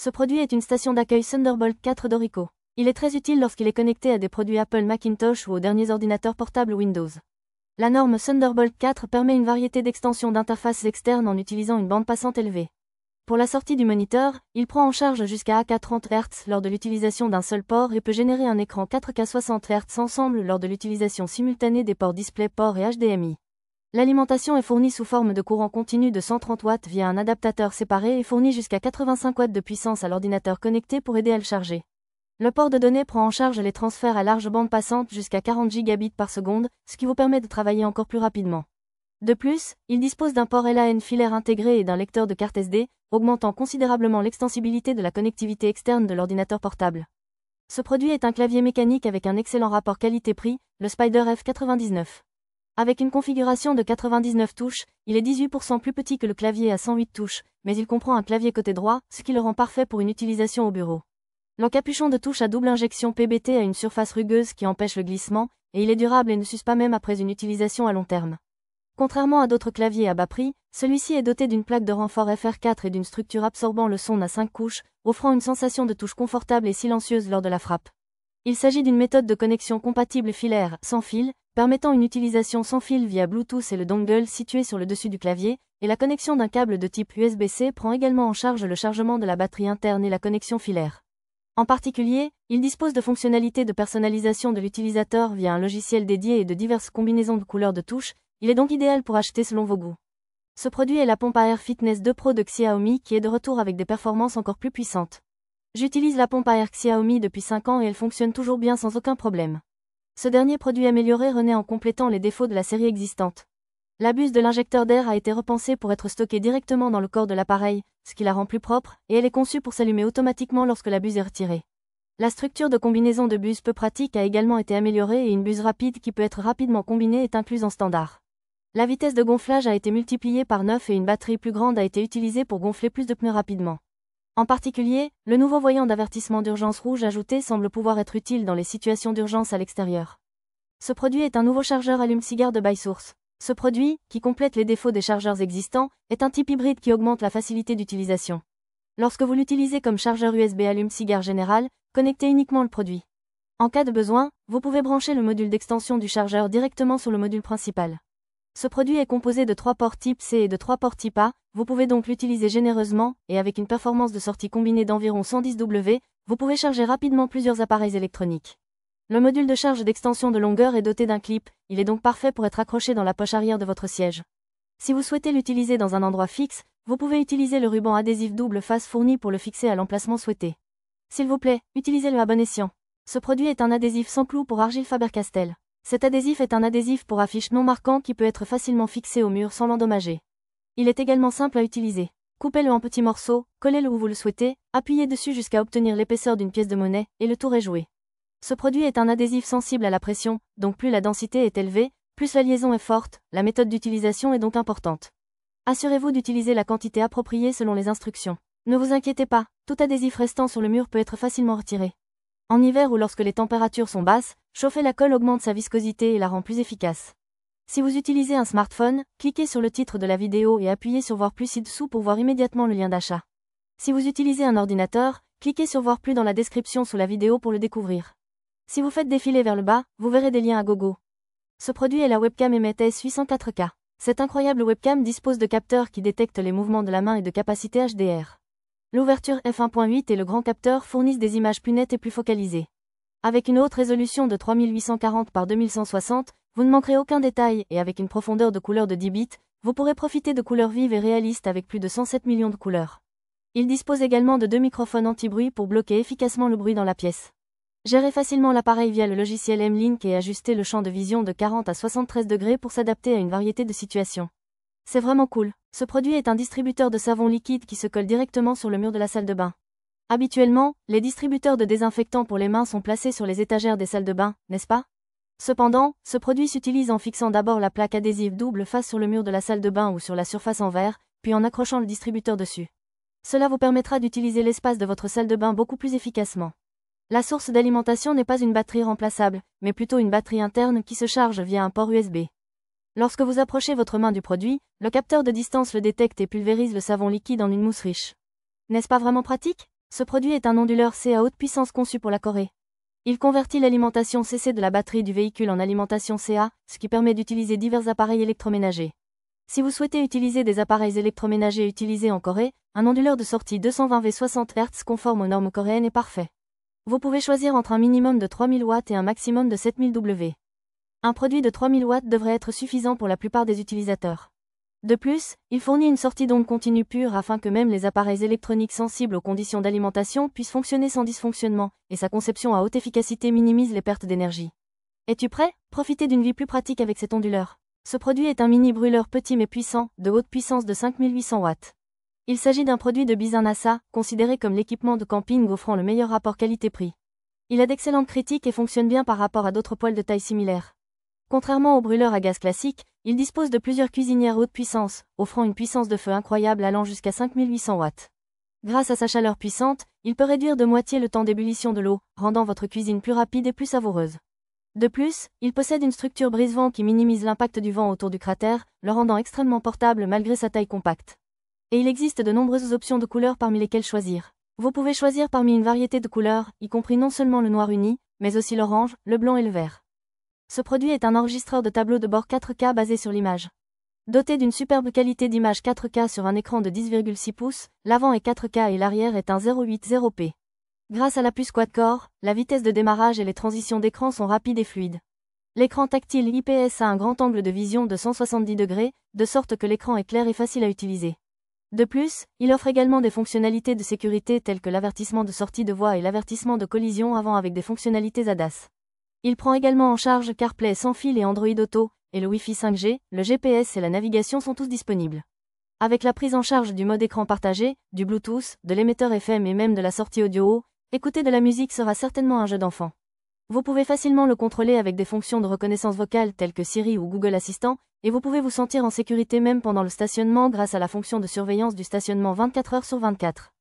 Ce produit est une station d'accueil Thunderbolt 4 d'Orico. Il est très utile lorsqu'il est connecté à des produits Apple Macintosh ou aux derniers ordinateurs portables Windows. La norme Thunderbolt 4 permet une variété d'extensions d'interfaces externes en utilisant une bande passante élevée. Pour la sortie du moniteur, il prend en charge jusqu'à 4K 30 Hz lors de l'utilisation d'un seul port et peut générer un écran 4K 60 Hz ensemble lors de l'utilisation simultanée des ports DisplayPort et HDMI. L'alimentation est fournie sous forme de courant continu de 130 watts via un adaptateur séparé et fournit jusqu'à 85 watts de puissance à l'ordinateur connecté pour aider à le charger. Le port de données prend en charge les transferts à large bande passante jusqu'à 40 gigabits par seconde, ce qui vous permet de travailler encore plus rapidement. De plus, il dispose d'un port LAN filaire intégré et d'un lecteur de carte SD, augmentant considérablement l'extensibilité de la connectivité externe de l'ordinateur portable. Ce produit est un clavier mécanique avec un excellent rapport qualité-prix, le Spider F99. Avec une configuration de 99 touches, il est 18% plus petit que le clavier à 108 touches, mais il comprend un clavier côté droit, ce qui le rend parfait pour une utilisation au bureau. L'encapuchon de touche à double injection PBT a une surface rugueuse qui empêche le glissement, et il est durable et ne s'use pas même après une utilisation à long terme. Contrairement à d'autres claviers à bas prix, celui-ci est doté d'une plaque de renfort FR4 et d'une structure absorbant le son à 5 couches, offrant une sensation de touche confortable et silencieuse lors de la frappe. Il s'agit d'une méthode de connexion compatible filaire, sans fil, permettant une utilisation sans fil via Bluetooth et le dongle situé sur le dessus du clavier, et la connexion d'un câble de type USB-C prend également en charge le chargement de la batterie interne et la connexion filaire. En particulier, il dispose de fonctionnalités de personnalisation de l'utilisateur via un logiciel dédié et de diverses combinaisons de couleurs de touches, il est donc idéal pour acheter selon vos goûts. Ce produit est la pompe à air Fitness 2 Pro de Xiaomi qui est de retour avec des performances encore plus puissantes. J'utilise la pompe à air Xiaomi depuis 5 ans et elle fonctionne toujours bien sans aucun problème. Ce dernier produit amélioré renaît en complétant les défauts de la série existante. La buse de l'injecteur d'air a été repensée pour être stockée directement dans le corps de l'appareil, ce qui la rend plus propre, et elle est conçue pour s'allumer automatiquement lorsque la buse est retirée. La structure de combinaison de buse peu pratique a également été améliorée et une buse rapide qui peut être rapidement combinée est incluse en standard. La vitesse de gonflage a été multipliée par 9 et une batterie plus grande a été utilisée pour gonfler plus de pneus rapidement. En particulier, le nouveau voyant d'avertissement d'urgence rouge ajouté semble pouvoir être utile dans les situations d'urgence à l'extérieur. Ce produit est un nouveau chargeur allume-cigare de BySource. Ce produit, qui complète les défauts des chargeurs existants, est un type hybride qui augmente la facilité d'utilisation. Lorsque vous l'utilisez comme chargeur USB allume-cigare général, connectez uniquement le produit. En cas de besoin, vous pouvez brancher le module d'extension du chargeur directement sur le module principal. Ce produit est composé de 3 ports type C et de 3 ports type A, vous pouvez donc l'utiliser généreusement, et avec une performance de sortie combinée d'environ 110 W, vous pouvez charger rapidement plusieurs appareils électroniques. Le module de charge d'extension de longueur est doté d'un clip, il est donc parfait pour être accroché dans la poche arrière de votre siège. Si vous souhaitez l'utiliser dans un endroit fixe, vous pouvez utiliser le ruban adhésif double face fourni pour le fixer à l'emplacement souhaité. S'il vous plaît, utilisez-le à bon escient. Ce produit est un adhésif sans clou pour argile Faber-Castell. Cet adhésif est un adhésif pour affiche non marquant qui peut être facilement fixé au mur sans l'endommager. Il est également simple à utiliser. Coupez-le en petits morceaux, collez-le où vous le souhaitez, appuyez dessus jusqu'à obtenir l'épaisseur d'une pièce de monnaie, et le tour est joué. Ce produit est un adhésif sensible à la pression, donc plus la densité est élevée, plus la liaison est forte, la méthode d'utilisation est donc importante. Assurez-vous d'utiliser la quantité appropriée selon les instructions. Ne vous inquiétez pas, tout adhésif restant sur le mur peut être facilement retiré. En hiver ou lorsque les températures sont basses, chauffer la colle augmente sa viscosité et la rend plus efficace. Si vous utilisez un smartphone, cliquez sur le titre de la vidéo et appuyez sur voir plus ci-dessous pour voir immédiatement le lien d'achat. Si vous utilisez un ordinateur, cliquez sur voir plus dans la description sous la vidéo pour le découvrir. Si vous faites défiler vers le bas, vous verrez des liens à gogo. Ce produit est la webcam MTS 804K. Cette incroyable webcam dispose de capteurs qui détectent les mouvements de la main et de capacité HDR. L'ouverture f1.8 et le grand capteur fournissent des images plus nettes et plus focalisées. Avec une haute résolution de 3840 par 2160, vous ne manquerez aucun détail et avec une profondeur de couleur de 10 bits, vous pourrez profiter de couleurs vives et réalistes avec plus de 107 millions de couleurs. Il dispose également de 2 microphones anti-bruit pour bloquer efficacement le bruit dans la pièce. Gérez facilement l'appareil via le logiciel M-Link et ajustez le champ de vision de 40 à 73 degrés pour s'adapter à une variété de situations. C'est vraiment cool. Ce produit est un distributeur de savon liquide qui se colle directement sur le mur de la salle de bain. Habituellement, les distributeurs de désinfectants pour les mains sont placés sur les étagères des salles de bain, n'est-ce pas? Cependant, ce produit s'utilise en fixant d'abord la plaque adhésive double face sur le mur de la salle de bain ou sur la surface en verre, puis en accrochant le distributeur dessus. Cela vous permettra d'utiliser l'espace de votre salle de bain beaucoup plus efficacement. La source d'alimentation n'est pas une batterie remplaçable, mais plutôt une batterie interne qui se charge via un port USB. Lorsque vous approchez votre main du produit, le capteur de distance le détecte et pulvérise le savon liquide en une mousse riche. N'est-ce pas vraiment pratique? Ce produit est un onduleur C à haute puissance conçu pour la Corée. Il convertit l'alimentation CC de la batterie du véhicule en alimentation CA, ce qui permet d'utiliser divers appareils électroménagers. Si vous souhaitez utiliser des appareils électroménagers utilisés en Corée, un onduleur de sortie 220V 60 Hz conforme aux normes coréennes est parfait. Vous pouvez choisir entre un minimum de 3000 watts et un maximum de 7000 W. Un produit de 3000 watts devrait être suffisant pour la plupart des utilisateurs. De plus, il fournit une sortie d'onde continue pure afin que même les appareils électroniques sensibles aux conditions d'alimentation puissent fonctionner sans dysfonctionnement, et sa conception à haute efficacité minimise les pertes d'énergie. Es-tu prêt? Profitez d'une vie plus pratique avec cet onduleur. Ce produit est un mini brûleur petit mais puissant, de haute puissance de 5800 watts. Il s'agit d'un produit de Bizun NASA, considéré comme l'équipement de camping offrant le meilleur rapport qualité-prix. Il a d'excellentes critiques et fonctionne bien par rapport à d'autres poêles de taille similaire. Contrairement au brûleur à gaz classique, il dispose de plusieurs cuisinières haute puissance, offrant une puissance de feu incroyable allant jusqu'à 5800 watts. Grâce à sa chaleur puissante, il peut réduire de moitié le temps d'ébullition de l'eau, rendant votre cuisine plus rapide et plus savoureuse. De plus, il possède une structure brise-vent qui minimise l'impact du vent autour du cratère, le rendant extrêmement portable malgré sa taille compacte. Et il existe de nombreuses options de couleurs parmi lesquelles choisir. Vous pouvez choisir parmi une variété de couleurs, y compris non seulement le noir uni, mais aussi l'orange, le blanc et le vert. Ce produit est un enregistreur de tableau de bord 4K basé sur l'image. Doté d'une superbe qualité d'image 4K sur un écran de 10,6 pouces, l'avant est 4K et l'arrière est un 0,80p. Grâce à la puce quad-core, la vitesse de démarrage et les transitions d'écran sont rapides et fluides. L'écran tactile IPS a un grand angle de vision de 170 degrés, de sorte que l'écran est clair et facile à utiliser. De plus, il offre également des fonctionnalités de sécurité telles que l'avertissement de sortie de voie et l'avertissement de collision avant avec des fonctionnalités ADAS. Il prend également en charge CarPlay sans fil et Android Auto, et le Wi-Fi 5G, le GPS et la navigation sont tous disponibles. Avec la prise en charge du mode écran partagé, du Bluetooth, de l'émetteur FM et même de la sortie audio, écouter de la musique sera certainement un jeu d'enfant. Vous pouvez facilement le contrôler avec des fonctions de reconnaissance vocale telles que Siri ou Google Assistant, et vous pouvez vous sentir en sécurité même pendant le stationnement grâce à la fonction de surveillance du stationnement 24 heures sur 24.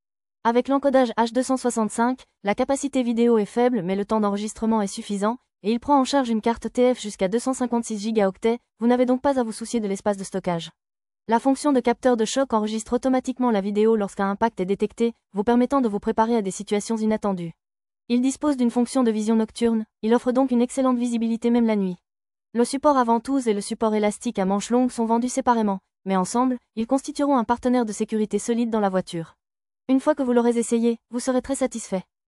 Avec l'encodage H265, la capacité vidéo est faible mais le temps d'enregistrement est suffisant, et il prend en charge une carte TF jusqu'à 256 Go, vous n'avez donc pas à vous soucier de l'espace de stockage. La fonction de capteur de choc enregistre automatiquement la vidéo lorsqu'un impact est détecté, vous permettant de vous préparer à des situations inattendues. Il dispose d'une fonction de vision nocturne, il offre donc une excellente visibilité même la nuit. Le support à ventouse et le support élastique à manches longues sont vendus séparément, mais ensemble, ils constitueront un partenaire de sécurité solide dans la voiture. Une fois que vous l'aurez essayé, vous serez très satisfait.